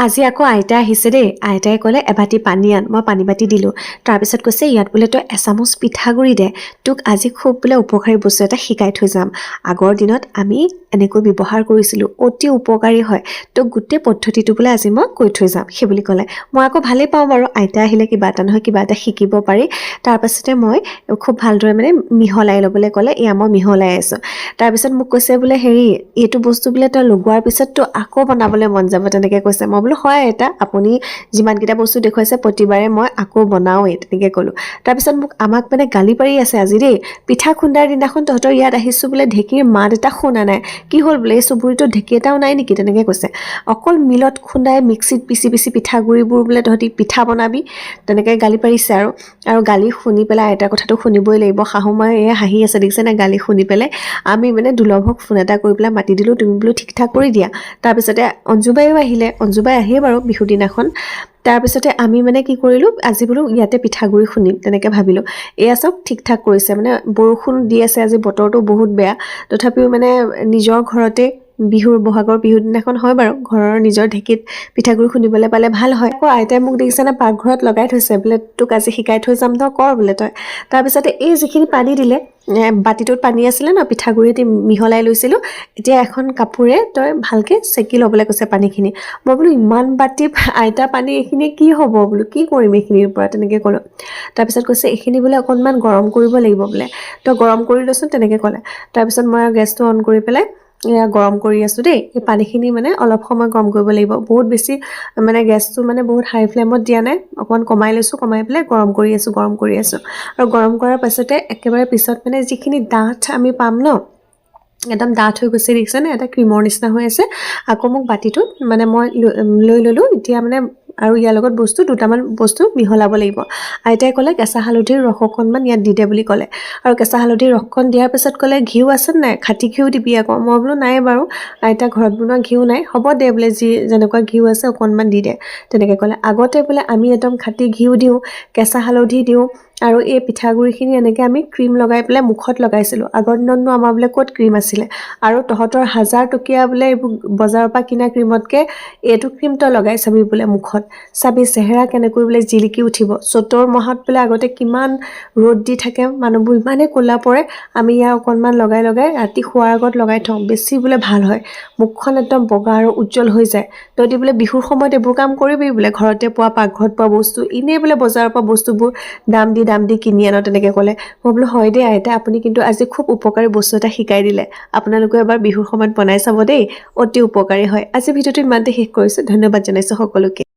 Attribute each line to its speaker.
Speaker 1: আজি আকৌ আইতা আহিছে দেই। আইতাই ক'লে এবাটি পানী আন। মই পানী বাটি দিলোঁ। তাৰপিছত কৈছে ইয়াত বোলে তই এচামুচ পিঠাগুড়ি দে, তোক আজি খুব বোলে উপকাৰী বস্তু এটা শিকাই থৈ যাম। আগৰ দিনত আমি এনেকৈ ব্যৱহাৰ কৰিছিলোঁ, অতি উপকাৰী হয়, তোক গোটেই পদ্ধতিটো বোলে আজি মই কৈ থৈ যাম, সেই বুলি ক'লে। মই আকৌ ভালেই পাওঁ বাৰু, আইতা আহিলে কিবা এটা নহয় কিবা এটা শিকিব পাৰি। তাৰপাছতে মই খুব ভালদৰে মানে মিহলাই ল'বলৈ ক'লে, এয়া মই মিহলাই আছোঁ। তাৰপিছত মোক কৈছে বোলে হেৰি, এইটো বস্তু বোলে তই লগোৱাৰ পিছত তো আকৌ বনাবলৈ মন যাব, তেনেকৈ কৈছে। মই বোলো হয় আইতা, আপুনি যিমানকেইটা বস্তু দেখুৱাইছে প্ৰতিবাৰে মই আকৌ বনাওঁৱেই, তেনেকৈ ক'লোঁ। তাৰপিছত আমাক মানে গালি পাৰি আছে আজি দেই। পিঠা খুন্দাৰ দিনাখন তহঁতৰ ইয়াত আহিছোঁ বোলে, ঢেঁকীৰ মাত এটা শুনা নাই, কি হ'ল বোলে, এই চুবুৰীটো ঢেঁকী এটাও নাই নেকি, তেনেকৈ কৈছে। অকল মিলত খুন্দাই মিক্সিত পিচি পিঠাগুড়িবোৰ বোলে তহঁতি পিঠা বনাবি, তেনেকৈ গালি পাৰিছে। আৰু গালি শুনি পেলাই আইতাৰ কথাটো শুনিবই লাগিব। শাহু মায়ে এয়া হাঁহি আছে দেখিছেনে, গালি শুনি পেলাই। আমি মানে দুলভক ফোন এটা কৰি পেলাই মাতি দিলোঁ, তুমি বোলো ঠিক ঠাক কৰি দিয়া। তাৰপিছতে অঞ্জুবাইও আহিলে। অঞ্জুবাই আহেই বাৰু বিহুৰ দিনাখন। তাৰপিছতে আমি মানে কি কৰিলোঁ, আজি বোলো ইয়াতে পিঠাগুড়ি খুন্দিম, তেনেকৈ ভাবিলোঁ। এয়া চব ঠিক ঠাক কৰিছে, মানে বৰষুণ দি আছে আজি, বতৰটো বহুত বেয়া। তথাপিও মানে নিজৰ ঘৰতে বহাগৰ বিহুৰ দিনাখন হয় বাৰু, ঘৰৰ নিজৰ ঢেঁকীত পিঠাগুড়ি খুন্দিবলৈ পালে ভাল হয়। আকৌ আইতাই মোক দেখিছেনে পাকঘৰত লগাই থৈছে, বোলে তোক আজি শিকাই থৈ যাম, তই কৰ বোলে তই। তাৰপিছতে এই যিখিনি পানী দিলে, বাতিটোত পানী আছিলে ন, পিঠাগুড়ি দি মিহলাই লৈছিলোঁ, এতিয়া এখন কাপোৰে তই ভালকৈ চেকি ল'বলৈ কৈছে পানীখিনি। মই বোলো ইমান বাতি আইতা পানী, এইখিনি কি হ'ব বোলো, কি কৰিম এইখিনিৰ পৰা, তেনেকৈ ক'লোঁ। তাৰপিছত কৈছে এইখিনি বোলে অকণমান গৰম কৰিব লাগিব বোলে, তই গৰম কৰি লৈচোন, তেনেকৈ ক'লে। তাৰপিছত মই গেছটো অন কৰি পেলাই এয়া গৰম কৰি আছোঁ দেই। এই পানীখিনি মানে অলপ সময় গৰম কৰিব লাগিব, বহুত বেছি মানে গেছটো মানে বহুত হাই ফ্লেমত দিয়া নাই, অকণমান কমাই লৈছোঁ, কমাই পেলাই গৰম কৰি আছোঁ। আৰু গৰম কৰাৰ পাছতে একেবাৰে পিছত মানে যিখিনি ডাঠ আমি পাম ন, একদম ডাঠ হৈ গৈছে দেখিছেনে, এটা ক্ৰীমৰ নিচিনা হৈ আছে। আকৌ মোক বাতিটোত মানে মই লৈ ল'লোঁ। এতিয়া মানে আৰু ইয়াৰ লগত দুটামান বস্তু মিহলাব লাগিব। আইতাই ক'লে কেঁচা হালধিৰ ৰস অকণমান ইয়াত দি দে বুলি ক'লে। আৰু কেঁচা হালধিৰ ৰসকণ দিয়াৰ পিছত ক'লে ঘিউ আছে নাই, খাটি ঘিউ দিবি আকৌ। মই বোলো নাই বাৰু আইতা, ঘৰত বনোৱা ঘিউ নাই, হ'ব দে বোলে, যেনেকুৱা ঘিউ আছে অকণমান দি দে, তেনেকৈ ক'লে। আগতে বোলে আমি একদম খাটি ঘিউ দিওঁ, কেঁচা হালধি দিওঁ, আৰু এই পিঠাগুড়িখিনি এনেকৈ আমি ক্ৰীম লগাই পেলাই মুখত লগাইছিলোঁ। আগৰ দিনতনো আমাৰ বোলে ক'ত ক্ৰীম আছিলে। আৰু তহঁতৰ 1000 টকীয়া বোলে এইবোৰ বজাৰৰ পৰা কিনা ক্ৰীমতকৈ এইটো ক্ৰীম তই লগাই চাবি বোলে মুখত, চাবি চেহেৰা কেনেকৈ বোলে জিলিকি উঠিব। চ'তৰ মাহত বোলে আগতে কিমান ৰ'দ দি থাকে, মানুহবোৰ ইমানেই ক'লা পৰে, আমি ইয়াৰ অকণমান লগাই ৰাতি শোৱাৰ আগত লগাই থওঁ, বেছি বোলে ভাল হয়, মুখখন একদম বগা আৰু উজ্জ্বল হৈ যায়। তহঁতি বোলে বিহুৰ সময়ত এইবোৰ কাম কৰিবি বোলে, ঘৰতে পোৱা, পাকঘৰত পোৱা বস্তু, এনেই বোলে বজাৰৰ পৰা বস্তুবোৰ দাম দি কিনি আন, তেনেকৈ ক'লে। মই বোলো হয় দেই আইতা, আপুনি কিন্তু আজি খুব উপকাৰী বস্তু এটা শিকাই দিলে। আপোনালোকে এবাৰ বিহুৰ সময়ত বনাই চাব দেই, অতি উপকাৰী হয়। আজি ভিডিঅ'টো ইমানতে শেষ কৰিছোঁ। ধন্যবাদ জনাইছোঁ সকলোকে।